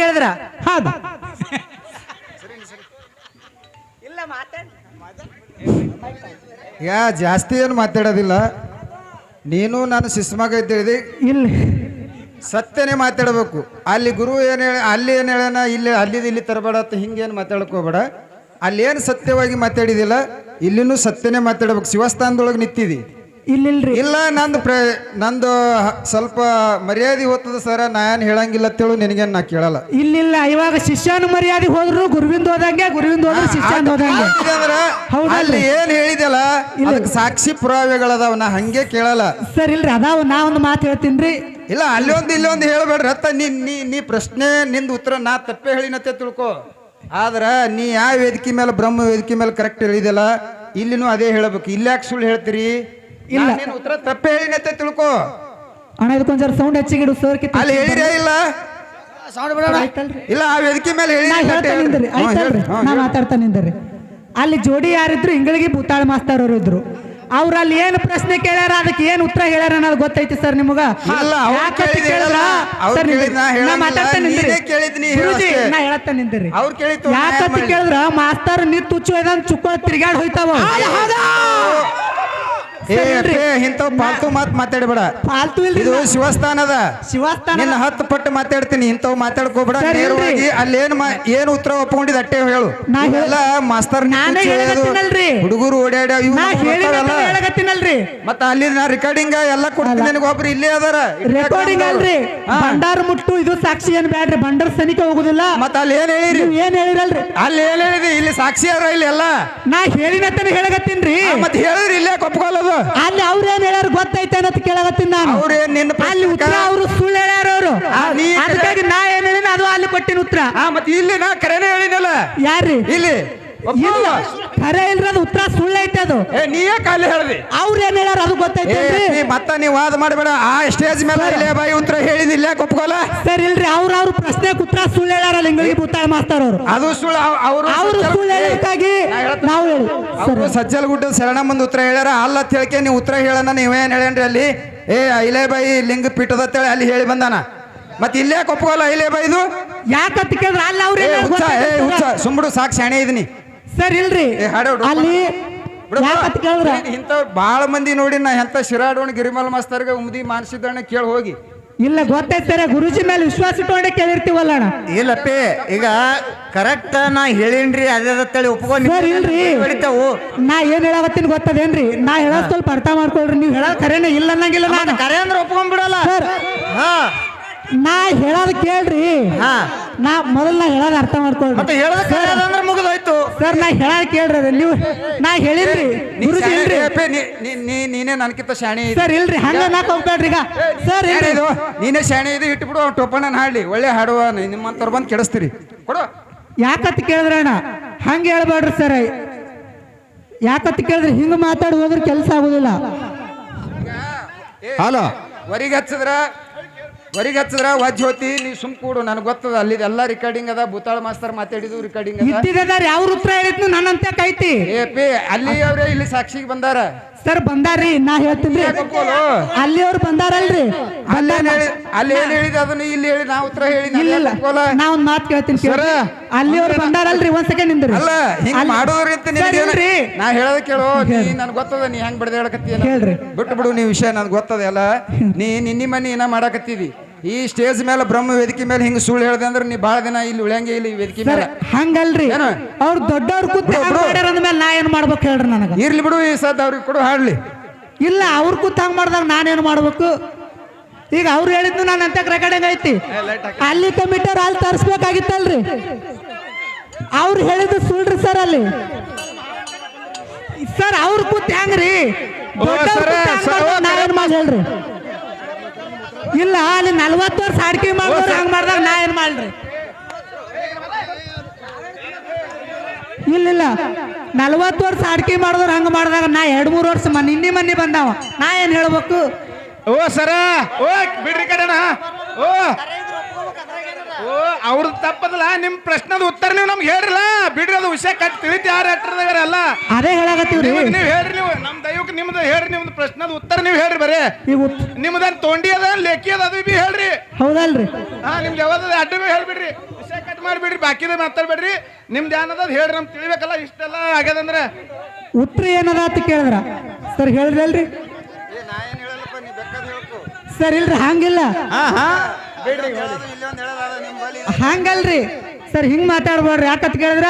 ಕೇಳಿದ್ರ ಹೌದು ಯಾ ಜಾಸ್ತಿ ಏನು ಮಾತಾಡೋದಿಲ್ಲ. ನೀನು ನಾನು ಶಿಸ್ಮಾಗ ಇದ್ದೀರಿ, ಇಲ್ಲಿ ಸತ್ಯನೇ ಮಾತಾಡಬೇಕು. ಅಲ್ಲಿ ಗುರು ಏನು ಹೇಳಿ ಅಲ್ಲಿ ಏನು ಹೇಳೋಣ, ಇಲ್ಲಿ ಅಲ್ಲಿದ್ದು ಇಲ್ಲಿ ತರಬೇಡ ಅಂತ ಹಿಂಗೇನು ಮಾತಾಡಕ್ಕೆ ಹೋಗ್ಬೇಡ. ಅಲ್ಲಿ ಏನು ಸತ್ಯವಾಗಿ ಮಾತಾಡಿದಿಲ್ಲ, ಇಲ್ಲಿನೂ ಸತ್ಯನೇ ಮಾತಾಡ್ಬೇಕು. ಶಿವಸ್ಥಾನದೊಳಗೆ ನಿಂತಿದಿ ಇಲ್ಲಿಲ್ರಿ. ಇಲ್ಲ. ನಂದು ಸ್ವಲ್ಪ ಮರ್ಯಾದೆ ಹೋಗ್ತದ ಸರ, ನಾ ಏನು ಹೇಳಂಗಿಲ್ಲ ಅಂತೇಳು ನಿನಗೇನು ನಾ ಕೇಳಲ್ಲ. ಇಲ್ಲಿಲ್ಲ. ಇವಾಗ ಶಿಷ್ಯನ ಮರ್ಯಾದೆ ಹೋದ್ರು ಗುರುವಿಂದ ಹೋದಂಗೆ, ಗುರುವಿಂದ ಹೋದ್ರೆ ಶಿಷ್ಯನ ಹೋದಂಗೆ. ಅಲ್ಲಿ ಏನ್ ಹೇಳಿದಲ್ಲ ಅದಕ್ಕೆ ಸಾಕ್ಷಿ ಪುರಾವೆಗಳದಾವ, ನಾ ಹಂಗೆ ಕೇಳಲ್ಲ ಸರ್. ಇಲ್ರಿ ಅದಾವ. ನಾ ಒಂದು ಮಾತು ಹೇಳ್ತೀನಿ. ಇಲ್ಲ ಇಲ್ಲೊಂದು ಹೇಳ್ಬೇಡ್ರಿ ಅತ್ತ. ನೀ ಪ್ರಶ್ನೆ ನಿಂದು ಉತ್ತರ ನಾ ತಪ್ಪೇ ಹೇಳಿನತ್ತೆ ತಿಳ್ಕೊ. ಆದ್ರ ನೀ ಯಾವ ವೇದಿಕೆ ಮೇಲೆ ಬ್ರಹ್ಮ ವೇದಿಕೆ ಮೇಲೆ ಕರೆಕ್ಟ್ ಹೇಳಿದಲ್ಲ, ಇಲ್ಲಿನೂ ಅದೇ ಹೇಳಬೇಕು. ಇಲ್ಲಾಕೆ ಸುಳ್ಳು ಹೇಳ್ತೀರಿ? ಇಲ್ಲ, ಉತ್ತರ ತಪ್ಪೇ ಹೇಳಿನತ್ತೆ ತಿಳ್ಕೊ. ಅಣ್ಣ ಇದಕ್ಕೊಂದ್ ಸೌಂಡ್ ಹೆಚ್ಚಿಗಿಡು ಸರ್. ಅಲ್ಲಿ ಹೇಳಿರೇ ಇಲ್ಲ? ಇಲ್ಲ, ಆ ವೇದಿಕೆ ಮೇಲೆ ಹೇಳಿ. ನಾ ಮಾತಾಡ್ತಾನಿಂದ್ರಿ. ಅಲ್ಲಿ ಜೋಡಿ ಯಾರಿದ್ರು, ಇಂಗಳಿಗೆ ಭೂತಾಳ ಮಾಸ್ತರ್ ಅವರು ಇದ್ರು. ಅವ್ರು ಅಲ್ಲಿ ಏನು ಪ್ರಶ್ನೆ ಕೇಳ್ಯಾರ, ಅದಕ್ಕೆ ಏನು ಉತ್ತರ ಹೇಳ್ಯಾರ ಅನ್ನೋದು ಗೊತ್ತೈತಿ ಸರ್ ನಿಮಗ? ಯಾಕಂತ ಕೇಳಿದ್ರ ಮಾಸ್ತರ್ ನಿಂತು ಹುಚ್ಚು ಚುಕ್ಕ ತಿರ್ಗಾಡ್ ಹೋಯ್ತಾವ. ಇಂಥವ್ ಪಾಲ್ತು ಮಾತು ಮಾತಾಡಬೇಡ. ಪಾಲ್ತು ಇದು ಶಿವಸ್ಥಾನದ. ಶಿವಸ್ಥಾನ 10 ಪಟ್ಟು ಮಾತಾಡ್ತೀನಿ, ಇಂಥವ್ ಮಾತಾಡ್ಕೋಬೇಡ. ನೇರವಾಗಿ ಅಲ್ಲಿ ಏನು ಉತ್ತರ ಒಪ್ಕೊಂಡಿದ್ ಅಟ್ಟೆ ಹೇಳು. ಎಲ್ಲ ಮಾಸ್ತರ್ ಹುಡುಗರು ಓಡಾಡ ಹೇಳಗತ್ತಿನಲ್ರಿ. ಮತ್ತ ಅಲ್ಲಿ ನಾ ರೆಕಾರ್ಡಿಂಗ್ ಎಲ್ಲ ಕೊಡ್ತೀನಿ. ನನಗೆ ಒಬ್ರು ಇಲ್ಲೇ ಅದಾರ ರೆಕಾರ್ಡಿಂಗ್ ಅಲ್ರಿ. ಭಂಡಾರ ಮುಟ್ಟು ಇದು ಸಾಕ್ಷಿ ಏನ್ ಬ್ಯಾಡ್ರಿ. ಭಂಡಾರ ಸನಿಕ ಹೋಗುದಿಲ್ಲ. ಮತ್ತ ಅಲ್ಲಿ ಏನ್ ಹೇಳಿರಿ? ಏನ್ ಹೇಳಿರಲ್ರಿ? ಅಲ್ಲಿ ಏನ್ ಹೇಳಿದಿ? ಇಲ್ಲಿ ಸಾಕ್ಷಿ ಅರ ಇಲ್ಲಿ ಎಲ್ಲ ನಾ ಹೇಳಿನತ್ತನ ಹೇಳಗತ್ತೀನ್ರಿ. ಮತ್ತೆ ಹೇಳಿದ್ರಿ ಇಲ್ಲೇ ಒಪ್ಕೊಳ್ಳೋದು. ಅಲ್ಲಿ ಅವ್ರೇನ್ ಹೇಳ್ಯಾರ ಗೊತ್ತೈತೆ ಅನ್ನೋದ್ ಕೇಳಗತ್ತೀನಿ ನಾನು. ಅಲ್ಲಿ ಉತ್ತರ ಅವರು ಸುಳ್ಳು ಹೇಳ್ಯಾರ. ಅವರು ಅದಕ್ಕಾಗಿ ನಾ ಏನ್ ಹೇಳಿನ ಅದು ಅಲ್ಲಿ ಕೊಟ್ಟಿನ ಉತ್ತರ. ಮತ್ತೆ ಇಲ್ಲಿ ನಾ ಕರೆನೇ ಹೇಳಿನಲ್ಲ. ಯಾರ್ರಿ? ಇಲ್ಲಿ ಖರೆ ಇಲ್ರಿ, ಅದು ಉತ್ತರ ಸುಳ್ಳು ಐತೆ. ಅದು ನೀಯೇ ಕಾಲಿ ಹೇಳ್ದಿ. ಅವ್ರ ಏನ್ ಹೇಳ್ಯಾರ ಅದು ಗೊತ್ತೈತೆ. ಮತ್ತ ನೀವ್ ವಾದ ಮಾಡಬೇಡ. ಆ ಸ್ಟೇಜ್ ಮೇಲೆ ಬಾಯಿ ಉತ್ತರ ಹೇಳಿದಿಲ್ಲ ಒಪ್ಕೋಲ್ಲ ಸರ್. ಇಲ್ರಿ, ಅವ್ರ ಪ್ರಶ್ನೆ ಉತ್ತರ ಸುಳ್ಳು ಹೇಳ್ಯಾರ. ಇಂಗಳಿಗೆ ಭೂತಾಳ ಮಾಸ್ತರ್ ಅವರು ಅದು ಸುಳ್ಳು. ಅವರು ಸುಳ್ಳು ಹೇಳಿದಕ್ಕಾಗಿ ನಾವು ಹೇಳಿ ಅವರು ಸಜ್ಜಲಗುಡ್ಡ ಶರಣಮ್ಮಂದು ಉತ್ತರ ಹೇಳ್ಯಾರ. ಅಲ್ಲ ಅಂತ ಹೇಳಿಕೆ ನೀವು ಉತ್ತರ ಹೇಳೋಣ. ನೀವೇನ್ ಹೇಳೇನ್ರಿ ಅಲ್ಲಿ? ಐಲೇಬಾಯಿ ಲಿಂಗ ಪೀಠದ ಅಂತೇಳಿ ಅಲ್ಲಿ ಹೇಳಿ ಬಂದಾನ. ಮತ್ತೆ ಇಲ್ಲೇ ಒಪ್ಕೋಲ್ಲ ಐಲೇಬಾಯಿದು? ಯಾಕಂತ ಕೇಳಿದ್ರ ಅಲ್ಲ ಅವ್ರ ಸುಂಬುಡು ಸಾಕು ಶಾಣೆ ಇದೀನಿ ಸರ್. ಇಲ್ರಿ ಅಲ್ಲಿ ಯಾಕಂತ ಕೇಳಿದ್ರ ಇಂಥವ್ರು ಬಾಳ ಮಂದಿ ನೋಡಿ. ನಾ ಎಂತ ಶಿರಾಡೋಣ ಗಿರಿಮಲ್ ಮಾಸ್ತರ್ಗೆ ಉಮ್ದಿ ಮಾನಸಿದ್ದಣ್ಣ ಕೇಳಿ ಹೋಗಿ. ಇಲ್ಲ ಗೊತ್ತೈತಾರೆ, ಗುರುಜಿ ಮೇಲೆ ವಿಶ್ವಾಸ ಇಟ್ಟುಕೊಂಡೆ ಕೇಳಿರ್ತೀವಲ್ಲ ಅಣ್ಣ. ಇಲ್ಲಪ್ಪಿ ಈಗ ಕರೆಕ್ಟ್ ನಾ ಹೇಳಿನ್ರಿ ಅದೇ ಒಪ್ಕೊಂಡು. ಇಲ್ರಿ, ನಾ ಏನ್ ಹೇಳಾಕತ್ತೀನಿ ಗೊತ್ತದೇನ್ರಿ? ನಾ ಹೇಳೋದ್ ಸ್ವಲ್ಪ ಅರ್ಥ ಮಾಡ್ಕೊಳ್ರಿ. ನೀವು ಹೇಳೋದ್ ಕರೆನೇ ಇಲ್ಲ ಅನ್ನಂಗಿಲ್ಲ. ನಾನು ಕರೆ ಅಂದ್ರೆ ಒಪ್ಕೊಂಡ್ಬಿಡಲ್ಲ. ನಾ ಹೇಳೋದ್ ಕೇಳ್ರಿ. ನಾ ಮೊದಲ ಹೇಳೋದ್ ಅರ್ಥ ಮಾಡ್ಕೊಳ್ರಿ. ಹೇಳೋದಂದ್ರೆ ಮುಗಿದೋಯ್ತು ಸರ್. ನಾ ಹೇಳೋದ್ ಕೇಳ್ರಿ. ನೀವು ನಾ ಹೇಳಿನ್ರಿ ಗುರುಜಿ. ಇಲ್ರಿ ನೀನೇ ನನ್ಕಿಂತ ಶಾಣೆ ಸರ್. ಇಲ್ರಿ ಹಂಗ ನಾಕ್ ಹೋಗ್ಬೇಡ್ರಿ. ಈಗ ಸರ್ ನೀನೇ ಶಾಣೆ ಇದು ಇಟ್ಬಿಡು. ಟೊಪ್ಪಣ್ಣ ಹಾಡ್ಲಿ ಒಳ್ಳೆ ಹಾಡುವ. ನಿಮ್ಮಂತವ್ರು ಬಂದು ಕೆಡಿಸ್ತೀರಿ ಕೊಡು. ಯಾಕಂತ ಕೇಳಿದ್ರ ಅಣ್ಣ ಹಂಗ ಹೇಳ್ಬೇಡ್ರಿ ಸರ್. ಯಾಕಂತ ಕೇಳಿದ್ರಿ ಹಿಂಗ ಮಾತಾಡಿ ಹೋದ್ರೆ ಕೆಲಸ ಆಗುದಿಲ್ಲ. ಹಲೋ ವರಿಗೆ ಹಚ್ಚದ್ರ ವಜ್ಜ ಹೋತಿ. ನೀ ಸುಮ್ ಕೂಡು. ನನಗೆ ಗೊತ್ತದ ಅಲ್ಲಿ ಎಲ್ಲ ರೆಕಾರ್ಡಿಂಗ್ ಅದ. ಭೂತಾಳ ಮಾಸ್ತರ್ ಮಾತಾಡಿದ್ದು ರೆಕಾರ್ಡಿಂಗ್ ಇದ್ದಿದ್ದಾರೆ. ಅವ್ರ ಉತ್ತರ ಹೇಳಿದ್ನು ನನ್ನಂತೆ ಕೈತಿ. ಅಲ್ಲಿ ಅವ್ರೆ ಇಲ್ಲಿ ಸಾಕ್ಷಿಗೆ ಬಂದಾರ ಸರ್. ಬಂದಾರ್ರಿ. ನಾ ಹೇಳ್ತೀನಿ ಅಲ್ಲಿ ಅವ್ರು ಬಂದಾರಲ್ರಿ. ಅಲ್ಲಿ ಏನ್ ಹೇಳಿದ ಅದನ್ನ ಇಲ್ಲಿ ಹೇಳಿ ನಾ ಉತ್ತರ ಹೇಳಿ. ನಾ ಒಂದ್ ಮಾತು ಕೇಳ್ತೀನಿ ಸರ್. ಅಲ್ಲಿ ಅವ್ರು ಬಂದಾರಲ್ರಿ. ಒಂದ್ ಸೆಕೆಂಡ್ ನಿಂದ್ರಿ. ಅಲ್ಲ ಹಿಂಗ ಮಾಡೋದ್ರಿ ನಾ ಹೇಳೋದ ಕೇಳು. ನನ್ಗೆ ಗೊತ್ತದ ನೀ ಹೆಂಗ್ ಬಡ್ದ ಹೇಳಕತ್ತಿ. ಬಿಟ್ಟು ಬಿಡು ನೀ ವಿಷಯ. ನನ್ಗೆ ಗೊತ್ತದ ಎಲ್ಲ. ನಿನ್ನಿ ಮನಿ ಏನ ಮಾಡಕತ್ತಿದಿ. ಈ ಸ್ಟೇಜ್ ಮೇಲೆ ಬ್ರಹ್ಮ ವೇದಿಕೆ ಮೇಲೆ ಹಿಂಗ ಸುಳ್ಳು ಹೇಳ್ದೆ ಅಂದ್ರೆ ನೀ ಬಾಳ ದಿನ ಇಲ್ಲಿ ಉಳಿಯಂಗೆ ಇಲ್ಲ ಈ ವೇದಿಕೆ ಮೇಲೆ. ಹಂಗಲ್ರಿ, ಅವ್ರು ದೊಡ್ಡವ್ರು ಕೂತ್ಮೇಲೆ ನಾ ಏನ್ ಮಾಡ್ಬೇಕು ಹೇಳ್ರಿ? ನನಗ ಇರ್ಲಿ ಬಿಡು. ಈ ಸದ್ ಅವ್ರಿಗೆ ಕೊಡು ಹಾಡ್ಲಿ. ಇಲ್ಲ, ಅವ್ರ ಕೂತ್ ಹಂಗ ಮಾಡ್ದಾಗ ನಾನೇನು ಮಾಡ್ಬೇಕು? ಈಗ ಅವ್ರು ಹೇಳಿದ್ನು ನಾನು ಅಂತ ರೆಕಾರ್ಡಿಂಗ್ ಐತಿ. ಅಲ್ಲಿ ಕಮಿಟರ್ ಅಲ್ಲಿ ತರಿಸ್ಬೇಕಾಗಿತ್ತಲ್ರಿ. ಅವ್ರು ಹೇಳಿದ್ದು ಸುಳ್ರಿ ಸರ್. ಅಲ್ಲಿ ಸರ್ ಅವ್ರ ಕೂತ್ ಹೆಂಗ್ರಿ? ನಾವೇನ್ ಮಾಡಿ ಹೇಳ್ರಿ? ಇಲ್ಲ, ಅಲ್ಲಿ 40 ವರ್ಷ ಅಡ್ಕೆ ಮಾಡಿದ್ರು ಹಂಗ ಮಾಡ್ದಾಗ ನಾ ಏನ್ ಮಾಡ್ರಿ? ಇಲ್ಲ 40 ವರ್ಷ ಅಡ್ಕೆ ಮಾಡಿದ್ರು ಹಂಗ ಮಾಡಿದಾಗ ನಾ 2-3 ವರ್ಷ ನಿನ್ನೆ ಮನ್ನಿ ಬಂದಾವ. ನಾ ಏನ್ ಹೇಳ್ಬೇಕು? ಓ ಸರ, ಓ ಬಿಡ್ರಿ ಕಡೆನ. ಅವ್ರದ್ದು ತಪ್ಪದಲ್ಲ. ನಿಮ್ ಪ್ರಶ್ನದ ಉತ್ತರ ನೀವು ನಮ್ಗೆ ಹೇಳ್ರಲ್ಲ. ಬಿಡ್ರಿ, ಅದು ವಿಷಯ ಕಟ್ ತಿಳಿತಿ ಯಾರು ಅಲ್ಲ. ಅದೇ ಹೇಳಾಕತ್ತೀವ್ರಿ. ನೀವ್ ಹೇಳ್ರಿ. ನೀವು ನಮ್ ದೈವಕ್ಕೆ ನಿಮ್ದು ಹೇಳ್ರಿ, ನಿಮ್ದು ಪ್ರಶ್ನದ ಉತ್ತರ ನೀವು ಹೇಳ್ರಿ. ಬರೇ ಈಗ ನಿಮ್ದೇನ್ ತೊಂಡಿ ಅದ ಲೆಕ್ಕಿ ಅದ ಅದು ಬಿ ಹೇಳ್ರಿ. ಹೌದಲ್ರಿ? ಹಾ, ನಿಮ್ದು ಯಾವ್ದು ಅಡ್ಡ ಬಿ ಹೇಳ್ಬಿಡ್ರಿ, ವಿಷಯ ಕಟ್ ಮಾಡ್ಬಿಡ್ರಿ, ಬಾಕಿದ ಮಾತಾಡ್ಬೇಡ್ರಿ. ನಿಮ್ದು ಏನದ ಹೇಳ್ರಿ, ನಮ್ಗೆ ತಿಳಿಬೇಕಲ್ಲ. ಇಷ್ಟೆಲ್ಲ ಆಗ್ಯದಂದ್ರೆ ಉತ್ತರ ಏನದ ಅಂತ ಕೇಳಿದ್ರ ಸರ್ ಹೇಳಿದ್ರಿ ಅಲ್ರಿ ನಾ ಏನ್ ಹೇಳಲ್ಲಪ್ಪ, ನೀ ಬೇಕಾದ್ ಹೇಳ್ಕೊ. ಸರ್ ಇಲ್ರಿ ಹಂಗಿಲ್ಲ, ಇಲ್ಲೊಂದ್ ಹೇಳೋದಾದ ನಿಮ್ ಬಳಿ ಹಂಗಲ್ರಿ ಸರ್. ಹಿಂಗ್ ಮಾತಾಡ್ಬೇಡ್ರಿ. ಯಾಕಂತ ಕೇಳಿದ್ರ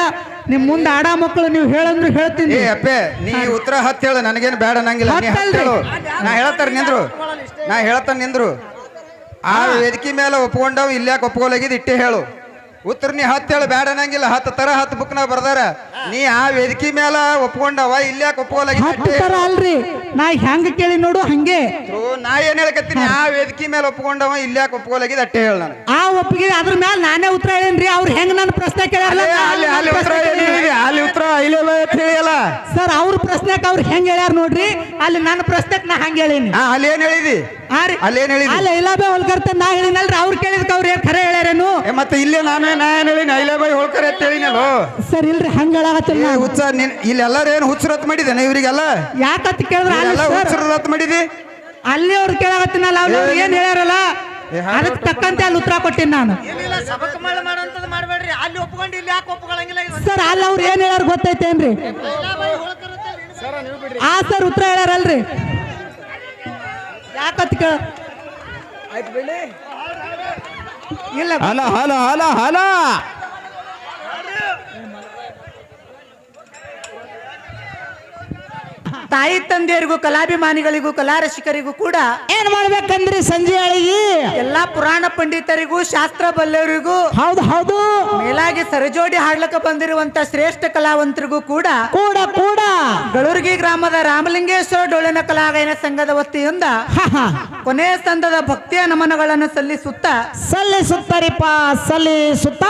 ನಿಮ್ ಮುಂದೆ ಆಡ ಮಕ್ಕಳು ನೀವು ಹೇಳಂದ್ರು ಹೇಳ್ತೀನಿ. ಏ ಅಪ್ಪೆ, ನೀ ಉತ್ತರ ಹತ್ತು ಹೇಳು, ನನಗೇನು ಬೇಡ ಅನ್ನಂಗಿಲ್ಲ. ನೀ ಹತ್ತು ಹೇಳು, ನಾ ಹೇಳ್ತಾರ ನಿಂದ್ರು. ಆ ವೇದಿಕೆ ಮೇಲೆ ಒಪ್ಕೊಂಡವ್ ಇಲ್ಯಾಕೆ ಒಪ್ಕೊಲಾಗಿದ್ ಇಟ್ಟೆ ಹೇಳು. ಉತ್ತರ ನೀ ಹತ್ತು ಹೇಳು, ಬೇಡ ಅನ್ನಂಗಿಲ್ಲ. 10 ತರ 10 ಬುಕ್ನಾಗ ಬರ್ದಾರ. ನೀ ಆ ವೇದಿಕೆ ಮೇಲೆ ಒಪ್ಕೊಂಡವ ಇಲ್ಯಾಕೆ ಒಪ್ಕೊಲಾಗಿದ್ ತರ ಅಲ್ರಿ, ನಾ ಹೆಂಗ ಕೇಳಿ ನೋಡು ಹಂಗೆ. ನಾ ಏನ್ ಹೇಳಕತ್ತೀನಿ, ಆ ವೇದಿಕೆ ಮೇಲೆ ಒಪ್ಕೊಂಡವ ಇಲ್ಯಾಕೆ ಒಪ್ಕೊಲಾಗಿದ್ ಅಟ್ಟೆ ಹೇಳ. ನಾನು ಆ ಒಪ್ಪಿಗೆ ಅದ್ರ ಮೇಲೆ ನಾನೇ ಉತ್ತರ ಹೇಳೇನ್ರಿ. ಅವ್ರು ಹೆಂಗ್ ನನ್ನ ಪ್ರಶ್ನೆ ಕೇಳ್ಯಾರಲ್ಲ ಅಲ್ಲಿ ಉತ್ತರ ಹೇಳಿಯಲ್ಲ ಸರ್. ಅವ್ರ ಪ್ರಶ್ನೆಕ್ ಅವ್ರು ಹೆಂಗ್ ಹೇಳ್ಯಾರ ನೋಡ್ರಿ, ಅಲ್ಲಿ ನನ್ನ ಪ್ರಶ್ನೆಕ್ ನಾ ಹಂಗ ಹೇಳೀನಿ. ಅಲ್ಲಿ ಏನ್ ಹೇಳಿದಿ? ಅಲ್ಲೇನ್ ಹೇಳಿದಿ? ಅಲ್ಲ ಇಲಾಬೆ ಹೋಲ್ಕರ್ತ ನಾ ಹೇಳಿನಲ್ರಿ. ಅವ್ರು ಕೇಳಿದ್ಕ ಅವ್ರು ಏನ್ ಖರೆ ಹೇಳ್ಯಾರೇನು? ಮತ್ತೆ ಇಲ್ಲೇ ನಾ ಏನ್ ಹೇಳಿನಿ, ಐಲಾಬಾಯಿ ಹೋಳ್ಕರ್ ಅಂತ ಹೇಳಿನಲ್ಲೋ. ಸರ್ ಇಲ್ರಿ ಹಂಗ ಹೇಳಾಕತ್ತಿಲ್ಲ. ಹುಚ್ಚ ಇಲ್ಲಿ ಎಲ್ಲಾರು ಏನು ಹುಚ್ಚರತ್ ಮಾಡಿದ್ದೇನೆ ಇವರಿಗೆಲ್ಲ? ಯಾಕತ್ ಕೇಳಿದ್ರ ಹುಚ್ಚರತ್ ಮಾಡಿದಿ? ಅಲ್ಲಿ ಅವ್ರು ಕೇಳಾಕತ್ತಿನಲ್ಲ, ಅವ್ರು ಏನ್ ಹೇಳ್ಯಾರಲ್ಲ ಅದಕ್ಕೆ ತಕ್ಕಂತೆ ಅಲ್ಲಿ ಉತ್ತರ ಕೊಟ್ಟಿನಿ ನಾನು. ಮಾಡ್ಬೇಡ್ರಿ, ಅಲ್ಲಿ ಒಪ್ಕೊಂಡು ಇಲ್ಲಿ ಯಾಕೆ ಒಪ್ಕೊಳಂಗಿಲ್ಲ? ಸರ್ ಅಲ್ಲಿ ಅವ್ರು ಏನ್ ಹೇಳ್ಯಾರ ಗೊತ್ತೈತೇನ್ರಿ? ಆ ಸರ್ ಉತ್ತರ ಹೇಳ್ಯಾರಲ್ರಿ. ಯಾಕತ್ ಕೇಳ ಇಲ್ಲ ಹಲ ಹಲ ಹಲ ಹಲ ತಾಯಿ ತಂದೆಯರಿಗೂ ಕಲಾಭಿಮಾನಿಗಳಿಗೂ ಕಲಾರಸಿಕರಿಗೂ ಕೂಡ ಏನ್ ಮಾಡ್ಬೇಕಂದ್ರಿ ಸಂಜೆ ಅಳಿಗಿ ಎಲ್ಲಾ ಪುರಾಣ ಪಂಡಿತರಿಗೂ ಶಾಸ್ತ್ರ ಬಲ್ಲವರಿಗೂ ಹೌದು ಹೌದು ಮೇಲಾಗಿ ಸರಜೋಡಿ ಹಾಡ್ಲಕ್ಕ ಬಂದಿರುವಂತ ಶ್ರೇಷ್ಠ ಕಲಾವಂತರಿಗೂ ಕೂಡ ಕೂಡ ಕೂಡ ಗಳೂರ್ಗಿ ಗ್ರಾಮದ ರಾಮಲಿಂಗೇಶ್ವರ ಡೊಳ್ಳಿನ ಕಲಾಗಾಯನ ಸಂಘದ ವತಿಯಿಂದ ಕೊನೆಯ ಸಂದದ ಭಕ್ತಿಯ ನಮನಗಳನ್ನು ಸಲ್ಲಿಸುತ್ತಾರಿಪ್ಪ ಸಲ್ಲಿಸುತ್ತ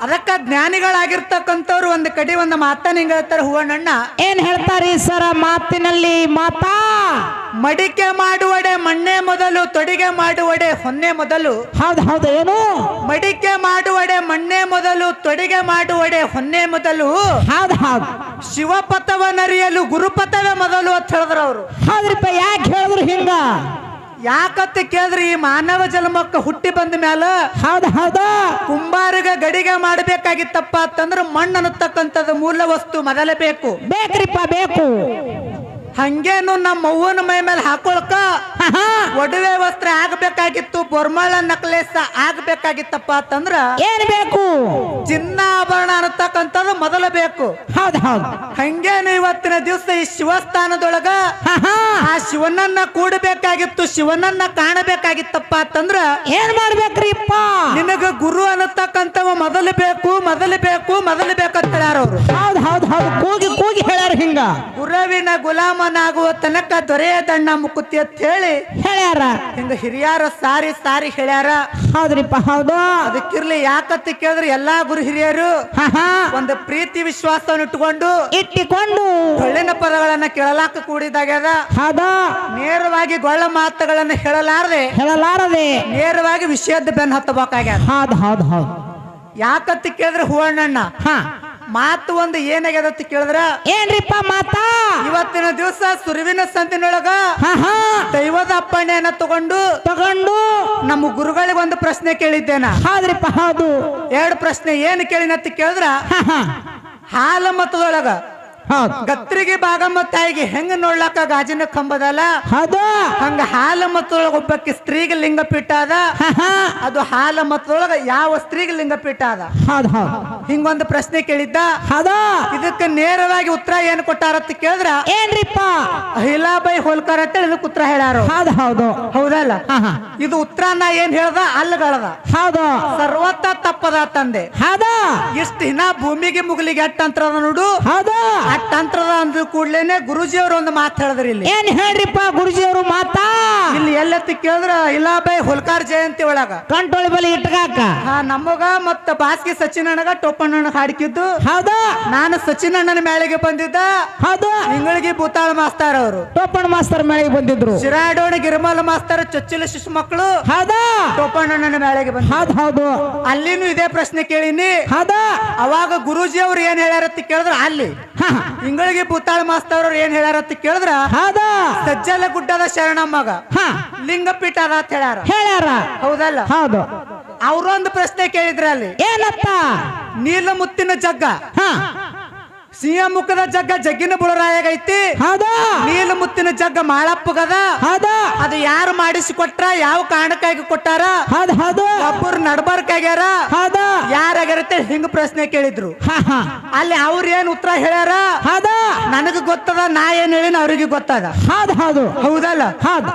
ಅದಕ್ಕ ಜ್ಞಾನಿಗಳಾಗಿರ್ತಕ್ಕಂಥವ್ರು ಒಂದು ಕಡೆ ಒಂದು ಮಾತನ್ನ ಹಿಂಗ ಹೇಳ್ತಾರೆ. ಹೂವಣ್ಣಣ್ಣ ಏನ್ ಹೇಳ್ತಾರೆ ಸರ ಮಾತಿನಲ್ಲಿ? ಮಾತಾ ಮಡಿಕೆ ಮಾಡುವಡೆ ಮಣ್ಣೆ ಮೊದಲು, ತೊಡಿಗೆ ಮಾಡುವಡೆ ಹೊನ್ನೆ ಮೊದಲು. ಹೌದು ಹೌದು ಏನು? ಮಡಿಕೆ ಮಾಡುವಡೆ ಮಣ್ಣೆ ಮೊದಲು, ತೊಡಿಗೆ ಮಾಡುವಡೆ ಹೊನ್ನೆ ಮೊದಲು. ಹೌದು ಹೌದು. ಶಿವಪಥವನ್ನರಿಯಲು ಗುರುಪಥವೇ ಮೊದಲು ಅಂತ ಹೇಳಿದ್ರು ಅವರು. ಹೌದ್ರಿಪ್ಪ, ಯಾಕೆ ಹೇಳಿದ್ರು ಹಿಂಗ? ಯಾಕತ್ತ ಕೇಳಿದ್ರಿ, ಈ ಮಾನವ ಜನ್ಮಕ್ಕ ಹುಟ್ಟಿ ಬಂದ ಮ್ಯಾಲ ಹೌದ ಹೌದ ಕುಂಬಾರಿಗ ಗಡಿಗೆ ಮಾಡಬೇಕಾಗಿತ್ತಪ್ಪ ಅಂತಂದ್ರ ಮಣ್ಣು ಅನ್ನತಕ್ಕಂಥದ್ದು ಮೂಲ ವಸ್ತು ಮೊದಲೇ ಬೇಕು. ಬೇಕ್ರಿಪ್ಪ ಬೇಕು. ಹಂಗೇನು ನಮ್ಮ ಅವ್ವನ ಮೈ ಮೇಲೆ ಹಾಕೊಳಕ ಒಡವೆ ವಸ್ತ್ರ ಆಗಬೇಕಾಗಿತ್ತು, ಬೊರ್ಮಳ ನಕ್ಲೇಸ್ ಆಗಬೇಕಾಗಿತ್ತಪ್ಪ ಅಂತಂದ್ರ ಏನ್ ಬೇಕು? ಚಿನ್ನಾಭರಣ ಅನ್ನತಕ್ಕಂಥದ್ದು ಮೊದಲ ಬೇಕು. ಹೌದು ಹೌದು. ಹಂಗೇನು ಇವತ್ತಿನ ದಿವಸ ಈ ಶಿವಸ್ಥಾನದೊಳಗ ಆ ಶಿವನನ್ನ ಕೂಡಬೇಕಾಗಿತ್ತು, ಶಿವನನ್ನ ಕಾಣಬೇಕಾಗಿತ್ತಪ್ಪ ಅಂತಂದ್ರ ಏನ್ ಮಾಡ್ಬೇಕ್ರಿಪ್ಪ? ನಿನಗ ಗುರು ಅನ್ನತಕ್ಕಂಥವ ಮೊದಲು ಬೇಕು, ಮೊದಲು ಬೇಕು, ಮೊದಲು ಬೇಕಂತ ಹೇಳ್ಯಾರ ಅವ್ರು. ಹೌದು ಹೌದು ಹೌದು. ಕೂಗಿ ಕೂಗಿ ಹೇಳ್ಯಾರ ಹಿಂಗ. ಗುರುವಿನ ಗುಲಾಮನಾಗುವ ತನಕ ದೊರೆಯದಣ್ಣ ಮುಕುತಿ ಅಂತ ಹೇಳಿ ಹೇಳ್ಯಾರ. ಹಿಂಗ ಹಿರಿಯಾರ ಸಾರಿ ಸಾರಿ ಹೇಳ್ಯಾರ. ಹೌದ್ರಿಪ್ಪ ಹೌದು. ಅದಕ್ಕಿರ್ಲಿ ಯಾಕತ್ತ ಕೇಳಿದ್ರೆ ಎಲ್ಲಾ ಗುರು ಹಿರಿಯರು ಒಂದು ಪ್ರೀತಿ ವಿಶ್ವಾಸವನ್ನು ಇಟ್ಟಿಕೊಂಡು ಒಳ್ಳಿನ ಪದಗಳನ್ನ ಕೇಳಲಾಕ ಕೂಡಿದಾಗ್ಯದ. ಹೌದಾ? ನೇರವಾಗಿ ಗೊಳ್ಳ ಮಾತುಗಳನ್ನ ಹೇಳಲಾರದೆ ನೇರವಾಗಿ ವಿಷಯದ ಬೆನ್ ಹತ್ತಬೇಕಾಗ್ಯದ. ಹೌದು ಹೌದು ಹೌದು. ಯಾಕತ್ತ ಕೇಳಿದ್ರೆ ಹೂವಣ್ಣಣ್ಣ ಮಾತು ಒಂದು ಏನಾಗ್ಯದ ಅಂತ ಕೇಳಿದ್ರ ಏನ್ರಿಪ್ಪ ಮಾತಾ? ಇವತ್ತಿನ ದಿವಸ ಸುರುವಿನ ಸಂತಿನೊಳಗ ದೈವದ ಅಪ್ಪಣೆಯನ್ನ ತಗೊಂಡು ನಮ್ಮ ಗುರುಗಳಿಗೆ ಒಂದು ಪ್ರಶ್ನೆ ಕೇಳಿದ್ದೇನ. ಹೌದ್ರಿಪ್ಪ ಹೌದು. 2 ಪ್ರಶ್ನೆ. ಏನು ಕೇಳಿನಂತ ಕೇಳಿದ್ರ ಹಾಲ ಮತದೊಳಗ ಗತ್ರಿಗೆ ಭಾಗಮ್ಮ ತಾಯಿಗೆ ಹೆಂಗ ನೋಡ್ಲಕ್ಕ ಗಾಜಿನ ಕಂಬದಲ್ಲ ಹಂಗ ಹಾಲ ಮತದೊಳಗ ಒಬ್ಬಕ್ಕೆ ಸ್ತ್ರೀಗೆ ಲಿಂಗಪೀಠ ಅದ. ಅದು ಹಾಲ ಮತದೊಳಗ ಯಾವ ಸ್ತ್ರೀಗೆ ಲಿಂಗಪೀಠ ಅದ? ಹಿಂಗೊಂದು ಪ್ರಶ್ನೆ ಕೇಳಿದ್ದ. ಇದಕ್ಕೆ ನೇರವಾಗಿ ಉತ್ತರ ಏನ್ ಕೊಟ್ಟಾರತ್ತ ಕೇಳಿದ್ರ ಏನ್ರಿಪ್ಪ? ಅಹಿಲಾಬಾಯಿ ಹೋಲ್ಕರ್ ಅಂತ ಇದಕ್ಕೆ ಉತ್ತರ ಹೇಳ್ಯಾರ. ಹೌದು ಹೌದಲ್ಲ? ಇದು ಉತ್ತರ ನಾ ಏನ್ ಹೇಳ್ದ ಅಲ್ಲಗಳದ. ಹೌದು. ಸರ್ವತ್ತ ತಪ್ಪದ ತಂದೆ. ಇಷ್ಟ ಹಿನ ಭೂಮಿಗೆ ಮುಗಲಿಗೆ ಅಟ್ಟಂತ್ರ ನೋಡು. ತಂತ್ರದ ಅಂದ ಕೂಡ್ಲೇನೆ ಗುರುಜಿ ಅವರು ಒಂದು ಮಾತು ಹೇಳಿದ್ರಿ. ಇಲ್ಲಿ ಏನ್ ಹೇಳ್ರಿಪ್ಪ ಗುರುಜಿ ಅವರು ಮಾತಾ? ಇಲ್ಲಿ ಎಲ್ಲತ್ತ ಕೇಳಿದ್ರ ಇಲಾಬಾಯಿ ಹೋಲ್ಕಾರ್ ಜಯಂತಿ ಒಳಗ ಕಂಟೋಳಿ ಬಲಿ ಇಟ್ಕಾಕ ನಮಗ ಮತ್ತ ಬಾಸ್ಗಿ ಸಚಿನಗ ಟೋಪಣ್ಣ ಹಾಡ್ಕಿದ್ದು ಹೌದಾ ನಾನು ಸಚಿನ್ ಅಣ್ಣನ ಮೇಳೆಗೆ ಬಂದಿದ್ದ ಹೌದು ಇಂಗಳಿಗೆ ಭೂತಾಳ ಮಾಸ್ತಾರ ಅವರು ಟೋಪಣ್ಣ ಮಾಸ್ತರ್ ಮೇಳೆಗೆ ಬಂದಿದ್ರು ಶಿರಾಡೋಣ ಗಿರಿಮಲ ಮಾಸ್ತರ ಚೊಚ್ಚಲ ಶಿಶು ಮಕ್ಕಳು ಹೌದಾ ಟೋಪಣ್ಣನ ಮೇಳೆಗೆ ಬಂದ ಹೌದು ಹೌದು ಅಲ್ಲಿನೂ ಇದೇ ಪ್ರಶ್ನೆ ಕೇಳಿನಿ ಹೌದಾ ಅವಾಗ ಗುರೂಜಿ ಅವ್ರು ಏನ್ ಹೇಳ್ಯಾರತ್ತ ಕೇಳಿದ್ರ ಅಲ್ಲಿ ಇಂಗಳಿಗೆ ಭೂತಾಳ ಮಾಸ್ತರ್ ಅವ್ರು ಏನ್ ಹೇಳ್ಯಾರತ್ತ ಕೇಳಿದ್ರ ಹೌದಾ ಸಜ್ಜಲ ಗುಡ್ಡದ ಶರಣಮ್ಮಗ ಹಾ ಲಿಂಗಪೀಠ ಅದ ಅಂತ ಹೇಳ್ಯಾರ ಹೇಳ್ಯಾರ ಹೌದಲ್ಲ ಹೌದು ಅವ್ರೊಂದು ಪ್ರಶ್ನೆ ಕೇಳಿದ್ರ ಅಲ್ಲಿ ಏನಪ್ಪ ನೀಲ ಮುತ್ತಿನ ಜಗ್ಗ ಹಾ ಸಿಂಹ ಮುಖದ ಜಗ್ಗ ಜಗ್ಗಿನ ಬುಳರಾಯಾಗೈತಿ ಹೌದಾ ನೀಲ ಮುತ್ತಿನ ಜಗ್ಗ ಮಾಳಪ್ಪಗದ ಹೌದಾ ಅದು ಯಾರು ಮಾಡಿಸಿಕೊಟ್ರ ಯಾವ ಕಾರಣಕ್ಕಾಗಿ ಕೊಟ್ಟಾರ ಹೌದು ಹೌದು ಒಬ್ಬರು ನಡ್ಬರ್ಕಾಗ್ಯಾರ ಹೌದಾ ಯಾರಾಗ್ಯಾರತ್ತೆ ಹಿಂಗ ಪ್ರಶ್ನೆ ಕೇಳಿದ್ರು ಹಾ ಹಾ ಅಲ್ಲಿ ಅವ್ರ ಏನ್ ಉತ್ತರ ಹೇಳ್ಯಾರ ಹೌದಾ ನನಗ ಗೊತ್ತದ ನಾ ಏನ್ ಹೇಳಿನ ಅವ್ರಿಗೆ ಗೊತ್ತದ ಹೌದು ಹೌದು ಹೌದಲ್ಲ ಹೌದು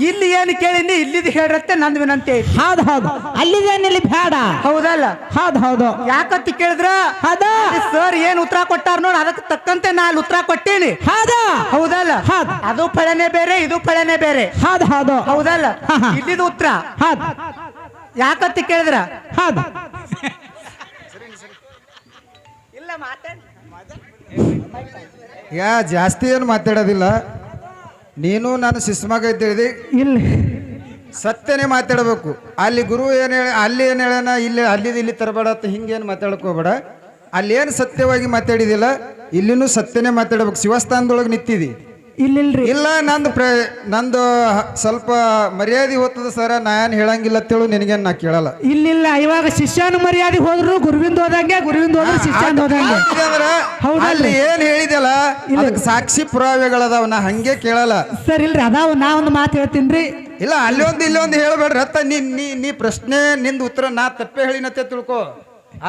ಇಲ್ಲಿ ಏನ್ ಕೇಳಿನಿ ಇಲ್ಲಿದ್ ಹೇಳ್ರತ್ತೆ ನಂದ್ ವಿನಂತಿ ಐತಿ ಹೌದು ಹೌದು ಅಲ್ಲಿದೇನಿಲ್ಲಿ ಬೇಡ ಹೌದಲ್ಲ ಹೌದು ಹೌದು ಯಾಕಂತ ಕೇಳಿದ್ರ ಹೌದಾ ಸರ್ ಏನ್ ಉತ್ತರ ಕೊಟ್ಟಾರ ನೋಡ್ ಅದಕ್ಕೆ ತಕ್ಕಂತೆ ನಾನು ಉತ್ತರ ಕೊಟ್ಟೀನಿ ಹೌದಾ ಹೌದಲ್ಲ ಹೌದು ಅದು ಫಳನೆ ಬೇರೆ ಇದು ಫಳನೆ ಬೇರೆ ಹೌದು ಹೌದು ಹೌದಲ್ಲ ಹಾ, ಹಾ. ಇಲ್ಲಿದು ಉತ್ತರ ಹೌದು ಯಾಕಂತ ಕೇಳಿದ್ರ ಹೌದು ಇಲ್ಲ ಮಾತಾಡಿ ಯಾ ಜಾಸ್ತಿ ಏನು ಮಾತಾಡೋದಿಲ್ಲ ನೀನು ನಾನು ಶಿಸ್ಮಾಗ ಇದ್ದೇಳಿದೆ ಇಲ್ಲಿ ಸತ್ಯನೇ ಮಾತಾಡಬೇಕು ಅಲ್ಲಿ ಗುರು ಏನು ಹೇಳಿ ಅಲ್ಲಿ ಏನು ಹೇಳೋಣ ಇಲ್ಲಿ ಅಲ್ಲಿದು ಇಲ್ಲಿ ತರಬೇಡ ಅಂತ ಹಿಂಗೇನು ಮಾತಾಡಕ್ ಹೋಗ್ಬೇಡ ಅಲ್ಲಿ ಏನು ಸತ್ಯವಾಗಿ ಮಾತಾಡಿದಿಲ್ಲ ಇಲ್ಲಿನೂ ಸತ್ಯನೇ ಮಾತಾಡ್ಬೇಕು ಶಿವಸ್ಥಾನದೊಳಗೆ ನಿಂತಿದಿ ಇಲ್ಲಿಲ್ರಿ ಇಲ್ಲ ನಂದು ಸ್ವಲ್ಪ ಮರ್ಯಾದೆ ಹೋಗ್ತದ ಸರ ನಾ ಏನು ಹೇಳಂಗಿಲ್ಲ ಅಂತೇಳು ನಿನಗೇನು ನಾ ಕೇಳಲ್ಲ ಇಲ್ಲಿಲ್ಲ ಇವಾಗ ಶಿಷ್ಯನ ಮರ್ಯಾದೆ ಹೋದ್ರು ಗುರುವಿಂದ ಹೋದಂಗೆ ಗುರುವಿಂದ ಹೋದ್ರೆ ಶಿಷ್ಯನ ಹೋದಂಗೆ ಯಾಕಂದ್ರ ಹೌದಲ್ರಿ? ಅಲ್ಲಿ ಏನ್ ಹೇಳಿದಲ್ಲ ಅದಕ್ಕೆ ಸಾಕ್ಷಿ ಪುರಾವೆಗಳದಾವ ನಾ ಹಂಗೆ ಕೇಳಲ್ಲ ಸರ್ ಇಲ್ರಿ ಅದಾವ ನಾ ಒಂದು ಮಾತು ಹೇಳ್ತೀನ್ರಿ ಇಲ್ಲ ಅಲ್ಲೊಂದು ಇಲ್ಲೊಂದು ಹೇಳ್ಬೇಡ್ರಿ ಅತ್ತ ನೀ ಪ್ರಶ್ನೆ ನಿಂದ ಉತ್ತರ ನಾ ತಪ್ಪೇ ಹೇಳಿನತ್ತೆ ತಿಳ್ಕೊ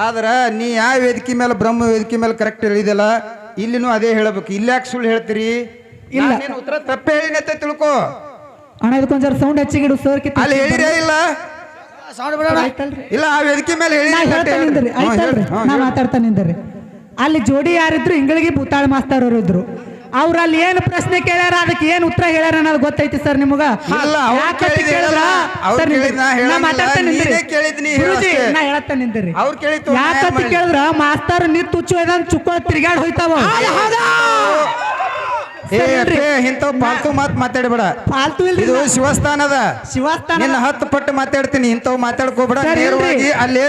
ಆದ್ರ ನೀ ಯಾವ ವೇದಿಕೆ ಮೇಲೆ ಬ್ರಹ್ಮ ವೇದಿಕೆ ಮೇಲೆ ಕರೆಕ್ಟ್ ಹೇಳಿದಲ್ಲ ಇಲ್ಲಿನೂ ಅದೇ ಹೇಳಬೇಕು ಇಲ್ಲಿ ಯಾಕೆ ಸುಳ್ಳು ಹೇಳ್ತೀರಿ ಇಲ್ಲ. ನೀನ್ ಉತ್ತರ ತಪ್ಪೇ ಹೇಳಿನತ್ತೆ ತಿಳ್ಕೊ ಅಣ್ಣ ಇದಕ್ಕೊಂದ್ ಸೌಂಡ್ ಹೆಚ್ಚಿಗಿಡು ಸರ್ ಅಲ್ಲಿ ಹೇಳಿರೇ ಇಲ್ಲ ಆಯ್ತಲ್ರಿ ಇಲ್ಲ ಆ ವೇದಿಕೆ ಮೇಲೆ ಹೇಳಿ ನಾ ಹೇಳ್ತಾನಿಂದ್ರಿ ಆಯ್ತಲ್ರಿ ನಾ ಮಾತಾಡ್ತಾನಿಂದ್ರಿ ಅಲ್ಲಿ ಜೋಡಿ ಯಾರಿದ್ರು ಇಂಗಳಿಗೆ ಭೂತಾಳ ಮಾಸ್ತರ್ ಅವರು ಇದ್ರು ಅವ್ರ ಅಲ್ಲಿ ಏನ್ ಪ್ರಶ್ನೆ ಕೇಳ್ಯಾರ ಅದಕ್ಕೆ ಏನ್ ಉತ್ತರ ಹೇಳ್ಯಾರ ಅನ್ನೋದು ಗೊತ್ತೈತಿ ಸರ್ ನಿಮಗ ಇಲ್ಲ, ಅವ್ರು ಯಾಕಂತ ಕೇಳಿದ್ದು ಕೇಳಿದ್ರ ಹೇಳಲ್ಲ. ಅವ್ರು ಸರ್ ಕೇಳಿದ್ದು ನಾ ನಾ ಹೇಳಂಗಿಲ್ಲ. ಮಾತಾಡ್ತಾನಿಂದ್ರಿ ನೀನೇ ಕೇಳಿದ್ದು ನೀ ಹೇಳು ಗುರೂಜಿ, ಅಷ್ಟೇ. ನಾ ಹೇಳ್ತಾನಿಂದ್ರಿ ಅವ್ರು ಕೇಳಿದ್ದು ನಾ ಯಾಕಂತ ಮಾಡ್ಲಿ? ಕೇಳಿದ್ರ ಮಾಸ್ತರ್ ನಿತ್ ಹುಚ್ಚು ಇದನ್ ಚುಕ್ಕ ತಿರ್ಗಾಡ್ ಹೋಯ್ತಾವ ಇಂಥವ್ ಪಾಲ್ತು ಮಾತು ಮಾತಾಡಬೇಡ ಫಾಲ್ತು ಇಲ್ರಿ ಇದು ಶಿವಸ್ಥಾನದ ಶಿವಸ್ಥಾನ ನಿನ್ನ 10 ಪಟ್ಟು ಮಾತಾಡ್ತೀನಿ ಇಂಥವ್ ಮಾತಾಡ್ಕೋಬೇಡ ಸರಿ, ನೇರವಾಗಿ ಇಲ್ರಿ. ಅಲ್ಲಿ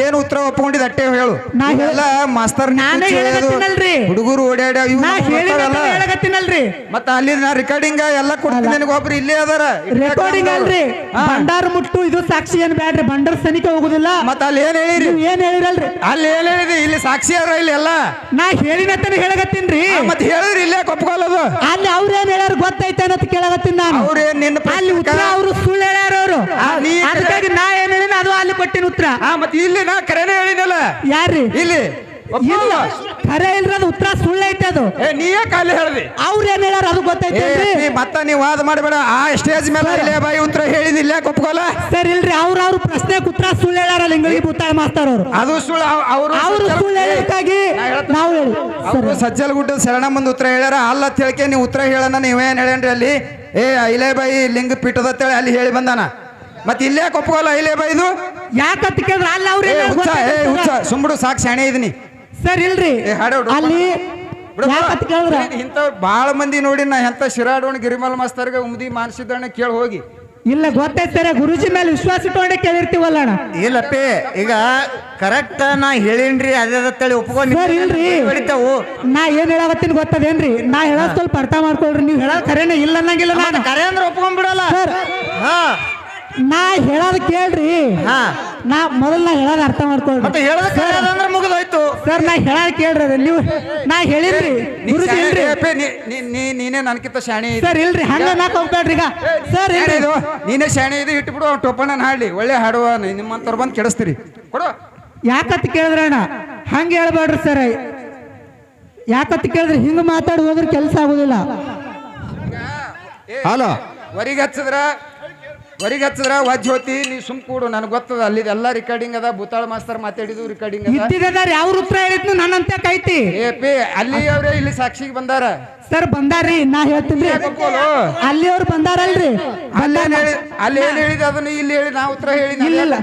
ಏನು ಉತ್ತರ ಒಪ್ಕೊಂಡಿದ್ ಅಟ್ಟೆ ಹೇಳು ನಾ ಎಲ್ಲ ಮಾಸ್ತರ್ ನಾನೇ ಹೇಳಕತ್ತೀನಲ್ರಿ. ಹುಡುಗರು ಓಡಾಡ ನಾ ಹೇಳಕತ್ತೀನಲ್ರಿ ಮತ್ತ ಅಲ್ಲಿ ನಾ ರೆಕಾರ್ಡಿಂಗ್ ಎಲ್ಲ ಕೊಡ್ತೀನಿ ನಿನಗೆ ಒಬ್ರು ಇಲ್ಲೇ ಅದಾರ ರೆಕಾರ್ಡಿಂಗ್ ಅಲ್ರಿ ಭಂಡಾರ ಮುಟ್ಟು ಇದು ಸಾಕ್ಷಿ ಏನ್ ಬ್ಯಾಡ್ರಿ ಭಂಡಾರ ಸನಿಕ ಹೋಗುದಿಲ್ಲ ಮತ್ತ ಅಲ್ಲಿ ಏನ್ ಹೇಳಿರಿ ನೀವ್ ಏನ್ ಹೇಳಿರಲ್ರಿ ಅಲ್ಲಿ ಏನ್ ಹೇಳಿದಿ ಇಲ್ಲಿ ಸಾಕ್ಷಿ ಅರ ಇಲ್ಲಿ ಎಲ್ಲ ನಾ ಹೇಳಿನತ್ತನ ಹೇಳಕತ್ತೀನ್ರಿ ಮತ್ತೆ ಹೇಳಿದ್ರಿ ಇಲ್ಲೇ ಒಪ್ಕೊಳ್ಳೋದು ಅಲ್ಲಿ ಅವ್ರ ಏನ್ ಹೇಳ್ಯಾರ ಗೊತ್ತೈತೆ ಅನ್ನತ್ ಕೇಳಕತ್ತೀನಿ ನಾನು ಅವ್ರೇನ್ ನಿನ್ನ ಅಲ್ಲಿ ಉತ್ತರ ಅವರು ಸುಳ್ಳು ಹೇಳ್ಯಾರ ಅವರು ನೀ ಅದಕ್ಕಾಗಿ ನಾ ಏನ್ ಹೇಳಿನ ಅದು ಅಲ್ಲಿ ಕೊಟ್ಟಿನ ಉತ್ತರ ಮತ್ತೆ ಇಲ್ಲಿ ನಾ ಕರೆನೇ ಹೇಳಿನಲ್ಲ ಯಾರ್ರಿ ಇಲ್ಲಿ ಇಲ್ಲ ಖರೆ ಇಲ್ರಿ ಅದು ಉತ್ತರ ಸುಳ್ಳು ಐತೆ ಅದು ನೀಯೇ ಕಾಲಿ ಹೇಳ್ದಿ ಅವ್ರ ಏನ್ ಹೇಳ್ಯಾರ ಅದು ಗೊತ್ತೈತೇನ್ರಿ ಮತ್ತ ನೀವು ವಾದ ಮಾಡಬೇಡ ಆ ಸ್ಟೇಜ್ ಮೇಲೆ ಇಲ್ಲೇ ಬಾಯಿ ಉತ್ತರ ಹೇಳಿದಿಲ್ಲ ಒಪ್ಕೋಲ್ಲ ಸರ್ ಇಲ್ರಿ ಅವ್ರ ಪ್ರಶ್ನೆ ಉತ್ತರ ಸುಳ್ಳು ಹೇಳ್ಯಾರ ಲಿಂಗಳಿಗೆ ಭೂತಾಳ ಮಾಸ್ತರ್ ಅವರು ಅದು ಸುಳ್ಳು ಅವ್ರು ಸುಳ್ಳು ಹೇಳಕ್ಕಾಗಿ ನಾವು ಹೇಳಿ ಅವರು ಸಜ್ಜಲಗುಡ್ಡದ ಶರಣಮ್ಮಂದು ಉತ್ತರ ಹೇಳ್ಯಾರ ಅಲ್ಲ ಅಂತ ಹೇಳ್ಕೆ ನೀವು ಉತ್ತರ ಹೇಳನ ನೀವೇನ್ ಹೇಳೇನ್ರಿ ಅಲ್ಲಿ ಇಲೇ ಬಾಯಿ ಲಿಂಗ ಪೀಠದ ಅಂತೇಳಿ ಅಲ್ಲಿ ಹೇಳಿ ಬಂದಾನ ಮತ್ತೆ ಇಲ್ಲೇ ಒಪ್ಕೋಲ್ಲ ಇಲೇ ಬಾಯಿದು ಯಾಕಂತ ಕೇಳಿದ್ರ ಅಲ್ಲಿ ಅವ್ರ ಹುಚ್ಚ ಸುಂಬುಡು ಸಾಕು ಶಾಣೆ ಇದೀನಿ ಸರ್ ಇಲ್ರಿ ಹಾಡು ಅಲ್ಲಿ ಯಾಕಂತ ಕೇಳಿದ್ರ ಇಂಥ ಬಾಳ ಮಂದಿ ನೋಡಿ ನಾ ಎಂತ ಶಿರಾಡೋಣ ಗಿರಿಮಲ್ ಮಾಸ್ತರ್ಗೆ ಉಮ್ದಿ ಮಾನಸಿದ್ದಣ್ಣ ಕೇಳಿ ಹೋಗಿ ಇಲ್ಲ ಗೊತ್ತೈತೆ ಗುರುಜಿ ಮೇಲೆ ವಿಶ್ವಾಸ ಇಟ್ಕೊಂಡೆ ಕೇಳಿರ್ತೀವಲ್ಲ ಅಣ್ಣ ಇಲ್ಲಪ್ಪಿ ಈಗ ಕರೆಕ್ಟ್ ನಾ ಹೇಳಿನ್ರಿ ಅದೇಳಿ ಒಪ್ಕೊಂಡು ಸರ್ ಇಲ್ರಿ ಹೊಡಿತಾವು ನಾ ಏನ್ ಹೇಳಕತ್ತೀನಿ ಗೊತ್ತದೇನ್ರಿ ನಾ ಹೇಳೋದ್ ಸ್ವಲ್ಪ ಅರ್ಥ ಮಾಡ್ಕೊಳ್ರಿ ನೀವು ಹೇಳೋದ್ ಖರೇನೆ ಇಲ್ಲ ಅನ್ನಂಗಿಲ್ಲ ನಾನು ಕರೆ ಅಂದ್ರೆ ಒಪ್ಕೊಂಡ್ಬಿಡಲ್ಲ ಸರ್ ಹಾ ನಾ ಹೇಳೋದ್ ಕೇಳ್ರಿ ಹಾ ನಾ ಹೇಳೋದ್ ಅರ್ಥ ಮಾಡ್ಕೊಳ್ರಿ ಮತ್ತೆ ಹೇಳದ ಕರೆ ಅಂದ್ರೆ ಮುಗಿದೋಯ್ತು ಸರ್ ನಾ ಹೇಳೋದ್ ಕೇಳ್ರಿ ಅದು ನೀವು ನಾ ಹೇಳಿನ್ರಿ ಗುರುಜಿ ಇಲ್ರಿ ನೀನೇ ನನ್ಕಿಂತ ಶಾಣೆ ಸರ್ ಇಲ್ರಿ ಹಂಗ ನಾಕ್ ಹೋಗ್ಬೇಡ್ರಿ ಈಗ ಸರ್ ಇಲ್ರಿ ಇದು ನೀನೇ ಶಾಣೆ ಇದು ಇಟ್ಬಿಡು ಅವ್ನು ಟೊಪ್ಪಣ್ಣ ಹಾಡ್ಲಿ ಒಳ್ಳೆ ಹಾಡುವ ನಿಮ್ಮಂತವ್ರು ಬಂದು ಕೆಡಿಸ್ತೀರಿ ಕೊಡು ಯಾಕಂತ ಕೇಳಿದ್ರ ಅಣ್ಣ ಹಂಗ ಹೇಳ್ಬೇಡ್ರಿ ಸರ್ ಯಾಕಂತ ಕೇಳಿದ್ರಿ ಹಿಂಗ ಮಾತಾಡಿ ಹೋದ್ರೆ ಕೆಲಸ ಆಗುದಿಲ್ಲ ಹಲೋ ವರಿಗೆ ಹಚ್ಚದ್ರ ವಜ್ಜ ಹೋತಿ ನೀ ಸುಮ್ ಕೂಡು ನನಗೆ ಗೊತ್ತದ ಅಲ್ಲಿ ಎಲ್ಲ ರೆಕಾರ್ಡಿಂಗ್ ಅದ ಭೂತಾಳ ಮಾಸ್ತರ್ ಮಾತಾಡಿದ್ದು ರೆಕಾರ್ಡಿಂಗ್ ಅದ ಇದ್ದಿದ್ದಾರ ಯಾವ್ರ ಉತ್ತರ ಹೇಳಿದ್ನು ನನ್ನಂತೆ ಕೈತಿ ಏಪಿ ಅಲ್ಲಿ ಅವ್ರೆ ಇಲ್ಲಿ ಸಾಕ್ಷಿಗೆ ಬಂದಾರ ಸರ್ ಬಂದಾರ್ರಿ ನಾ ಹೇಳ್ತೀನಿ ಒಪ್ಕೋಲು ಅಲ್ಲಿ ಅವ್ರು ಬಂದಾರಲ್ರಿ ಅಲ್ಲಿ ಏನ್ ಹೇಳಿದ ಅದನ್ನ ಇಲ್ಲಿ ಹೇಳಿ ನಾ ಉತ್ತರ ಹೇಳಿ ಇಲ್ಲ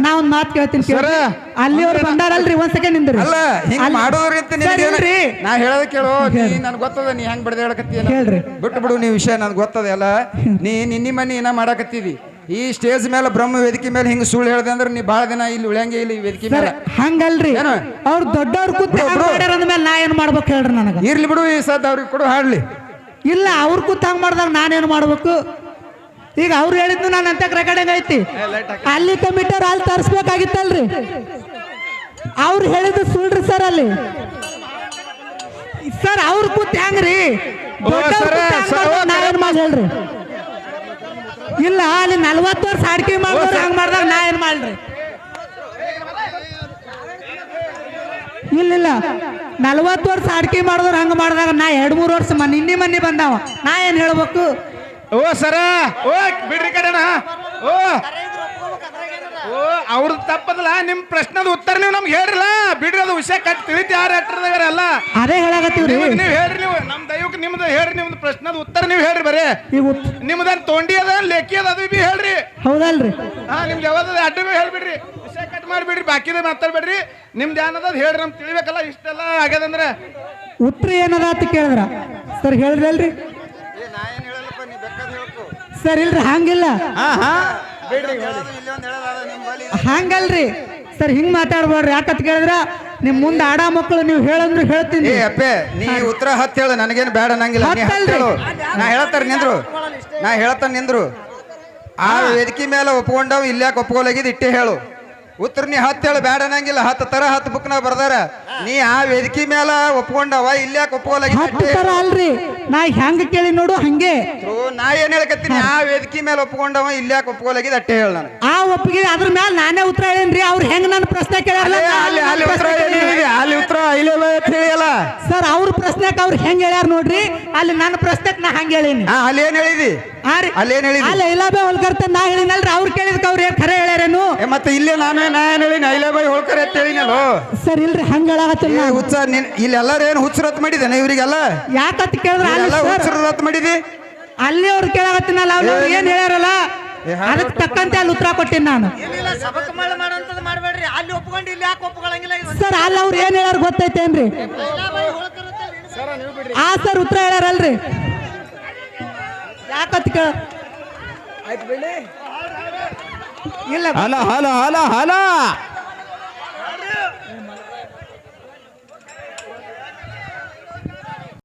ನಾ ಒಂದ್ ಮಾತು ಕೇಳ್ತೀನಿ ಕೇಳ್ರಿ. ಅಲ್ಲಿ ಅವ್ರು ಬಂದಾರಲ್ರಿ ಒಂದ್ ಸೆಕೆಂಡ್ ನಿಂದ್ರಿ ಅಲ್ಲ ಹಿಂಗ್ ಮಾಡೋದ್ರಿಂದ ಸರ್, ಇಲ್ರಿ. ನಾ ಹೇಳೋದ್ ಕೇಳು ನನ್ಗೆ ಗೊತ್ತದ ನೀ ಹೆಂಗ್ ಬಡ್ದ ಹೇಳಕತ್ತಿ ಹೇಳ್ರಿ. ಬಿಟ್ಟು ಬಿಡು ನೀ ವಿಷಯ ನನ್ಗೆ ಗೊತ್ತದ ಎಲ್ಲ ನೀ ನಿನ್ನಿ ಮನಿ ಏನ ಮಾಡಕತ್ತಿದಿ ಈ ಸ್ಟೇಜ್ ಮೇಲೆ ಬ್ರಹ್ಮ ವೇದಿಕೆ ಮೇಲೆ ಹಿಂಗ್ ಸುಳ್ಳು ಹೇಳ್ದೆ ಅಂದ್ರೆ ನೀ ಬಾಳ ದಿನ ಇಲ್ಲಿ ಉಳಿಯಂಗೆ ಇಲ್ಲ ಈ ವೇದಿಕೆ ಸರ್ ಮೇಲೆ ಹಂಗಲ್ರಿ ಏನು? ಅವ್ರು ದೊಡ್ಡವ್ರ ಕೂತ್ ಅಂದ್ಮೇಲೆ ನಾ ಏನ್ ಮಾಡ್ಬೇಕು ಹೇಳ್ರಿ ನನಗ ಇರ್ಲಿ ಬಿಡು ಈ ಸದ್ ಅವ್ರಿಗೆ ಕೊಡು ಹಾಡ್ಲಿ ಇಲ್ಲ ಅವ್ರ ಕೂತ್ ಹಂಗ್ ಮಾಡ್ದಾಗ ನಾನೇನು ಮಾಡ್ಬೇಕು ಈಗ ಅವ್ರು ಹೇಳಿದ್ದು ನಾನು ಅಂತ ರೆಕಾರ್ಡಿಂಗ್ ಐತಿ ಅಲ್ಲಿ ಕಮಿಟರ್ ಅಲ್ಲಿ ತರಿಸ್ಬೇಕಾಗಿತ್ತಲ್ರಿ ಅವ್ರು ಹೇಳಿದ್ದು ಸುಳ್ರಿ ಸರ್ ಅಲ್ಲಿ ಸರ್ ಅವ್ರ ಕೂತ್ ಹೆಂಗ್ರಿ ನಾವೇನ್ ಮಾಡಿ ಹೇಳ್ರಿ ಇಲ್ಲ ಅಲ್ಲಿ 40 ವರ್ಷ ಅಡಿಕೆ ಮಾಡಿದ್ರೆ ಹಂಗ್ ಮಾಡ್ದಾಗ ನಾ ಏನ್ ಮಾಡ್ರಿ ಇಲ್ಲ 40 ವರ್ಷ ಅಡಿಕೆ ಮಾಡಿದ್ರೆ ಹಂಗ ಮಾಡಿದಾಗ ನಾ 2-3 ವರ್ಷ ನಿನ್ನೆ ಮನ್ನಿ ಬಂದಾವ ನಾ ಏನ್ ಹೇಳ್ಬೇಕು ಓ ಸರ ಓ ಬಿಡ್ರಿ ಕಡೆನ ಓ ಓ ಅವ್ರದ್ದು ತಪ್ಪದಲ್ಲ ನಿಮ್ ಪ್ರಶ್ನದ ಉತ್ತರ ನೀವು ನಮ್ಗೆ ಹೇಳ್ರಲ್ಲ ಬಿಡ್ರಿ ಅದು ವಿಷಯ ಕಟ್ ತಿಳಿತಿ ಯಾರು ಅಲ್ಲ ಅದೇ ಹೇಳಾಕತ್ತೀವ್ರಿ ನೀವ್ ಹೇಳ್ರಿ ನೀವು ನಮ್ ದೈವಕ್ಕೆ ನಿಮ್ದು ಹೇಳ್ರಿ ನಿಮ್ದು ಪ್ರಶ್ನದ ಉತ್ತರ ನೀವು ಹೇಳ್ರಿ ಬರೇ ಈಗ ನಿಮ್ದನ್ ತೊಂಡಿ ಅದ ಲೆಕ್ಕಿ ಅದ ಅದು ಬಿ ಹೇಳ್ರಿ ಹೌದಲ್ರಿ ಹಾ ನಿಮ್ದು ಯಾವ್ದು ಅಡ್ಡ ಬಿ ಹೇಳ್ಬಿಡ್ರಿ ವಿಷಯ ಕಟ್ ಮಾಡ್ಬಿಡ್ರಿ ಬಾಕಿದ ಮಾತಾಡ್ಬೇಡ್ರಿ ನಿಮ್ದು ಏನದ ಹೇಳ್ರಿ ನಮ್ ತಿಳಿಬೇಕಲ್ಲ ಇಷ್ಟೆಲ್ಲ ಆಗ್ಯದಂದ್ರೆ ಉತ್ತರ ಏನದ ಅಂತ ಕೇಳಿದ್ರ ಸರ್ ಹೇಳಿದ್ರಿ ಅಲ್ರಿ ಸರ್ ಇಲ್ರಿ ಹಂಗಿಲ್ಲ ಹಂಗಲ್ರಿ ಸರ್ ಹಿಂಗ್ ಮಾತಾಡ್ಬೇಡ್ರಿ ಯಾಕತ್ ಕೇಳಿದ್ರ ನಿಮ್ ಮುಂದೆ ಆಡ ಮಕ್ಕಳು ನೀವು ಹೇಳಂದ್ರು ಹೇಳ್ತೀನಿ ಏ ಅಪ್ಪೆ ನೀ ಉತ್ತರ ಹತ್ತು ಹೇಳು ನನಗೇನು ಬೇಡ ಅನ್ನಂಗಿಲ್ಲ ನೀ ಹತ್ತು ಹೇಳು ನಾ ಹೇಳತ್ತಾರ ನಿಂದ್ರು ಆ ವೇದಿಕೆ ಮೇಲೆ ಒಪ್ಕೊಂಡವ್ ಇಲ್ಯಾಕೆ ಒಪ್ಕೊಲಾಗಿದ್ ಇಟ್ಟೆ ಹೇಳು ಉತ್ತರ ನೀ ಹತ್ತು ಹೇಳು ಬೇಡ ಅನ್ನಂಗಿಲ್ಲ 10 ತರ 10 ಬುಕ್ ನ ಬರ್ದಾರ ನೀ ಆ ವೇದಿಕೆ ಮೇಲೆ ಒಪ್ಕೊಂಡವ ಇಲ್ಯಾಕೆ ಒಪ್ಕೊಲಾಗಿದ್ ತರ ಅಲ್ರಿ ನಾ ಹೆಂಗ ಕೇಳಿ ನೋಡು ಹಂಗೆ ನಾ ಏನ್ ಹೇಳಕತ್ತೀನಿ ಆ ವೇದಿಕೆ ಮೇಲೆ ಒಪ್ಕೊಂಡವ ಇಲ್ಯಾಕೆ ಒಪ್ಕೊಲಾಗಿದ್ ಅಟ್ಟೆ ಹೇಳು ನಾನು ಆ ಒಪ್ಪಿಗೆ ಅದ್ರ ಮೇಲೆ ನಾನೇ ಉತ್ತರ ಹೇಳೇನ್ರಿ ಅವ್ರು ಹೆಂಗ್ ನನ್ನ ಪ್ರಶ್ನೆ ಕೇಳ್ಯಾರಲ್ಲ ಅಲ್ಲಿ ಉತ್ತರ ಹೇಳಿಯಲ್ಲ ಸರ್ ಅವ್ರ ಪ್ರಶ್ನೆಕ್ ಅವ್ರು ಹೆಂಗ್ ಹೇಳ್ಯಾರ ನೋಡ್ರಿ ಅಲ್ಲಿ ನನ್ನ ಪ್ರಶ್ನೆಕ್ ನಾ ಹಂಗ ಹೇಳೀನಿ ಅಲ್ಲಿ ಏನ್ ಹೇಳಿದಿ ಅಲ್ಲಿ ಏನ್ ಹೇಳಿದಿ ಅಲ್ಲ ಇಲಾಬೆ ಹೋಲ್ಕರ್ತ ನಾ ಹೇಳಿನಲ್ರಿ ಅವ್ರು ಕೇಳಿದ್ಕ ಅವ್ರು ಏನ್ ಖರೆ ಹೇಳ್ಯಾರೇನು ಮತ್ತೆ ಇಲ್ಲೇ ನಾ ಏನ್ ಹೇಳಿನಿ ಐಲಾಬಾಯಿ ಹೋಳ್ಕರ್ ಅಂತ ಹೇಳಿನಲ್ಲೋ ಸರ್ ಇಲ್ರಿ ಹಂಗ ಹೇಳಾಕತ್ತಿಲ್ಲ ಹುಚ್ಚ ಇಲ್ಲಿ ಎಲ್ಲಾರು ಏನು ಹುಚ್ಚರತ್ ಮಾಡಿದ್ದೇನೆ ಇವರಿಗೆಲ್ಲ ಯಾಕತ್ ಕೇಳಿದ್ರ ಹುಚ್ಚರತ್ ಮಾಡಿದಿ ಅಲ್ಲಿ ಅವ್ರು ಕೇಳಾಕತ್ತಿನಲ್ಲ ಅವ್ರು ಏನ್ ಹೇಳ್ಯಾರಲ್ಲ ಅದಕ್ಕೆ ತಕ್ಕಂತೆ ಅಲ್ಲಿ ಉತ್ತರ ಕೊಟ್ಟಿನಿ ನಾನು ಸರ್ ಅಲ್ಲಿ ಅವ್ರು ಏನ್ ಹೇಳ್ಯಾರ ಗೊತ್ತೈತೇನ್ರಿ ಆ ಸರ್ ಉತ್ತರ ಹೇಳ್ಯಾರಲ್ರಿ ಯಾಕತ್ ಕೇಳ ಇಲ್ಲ ಹಲ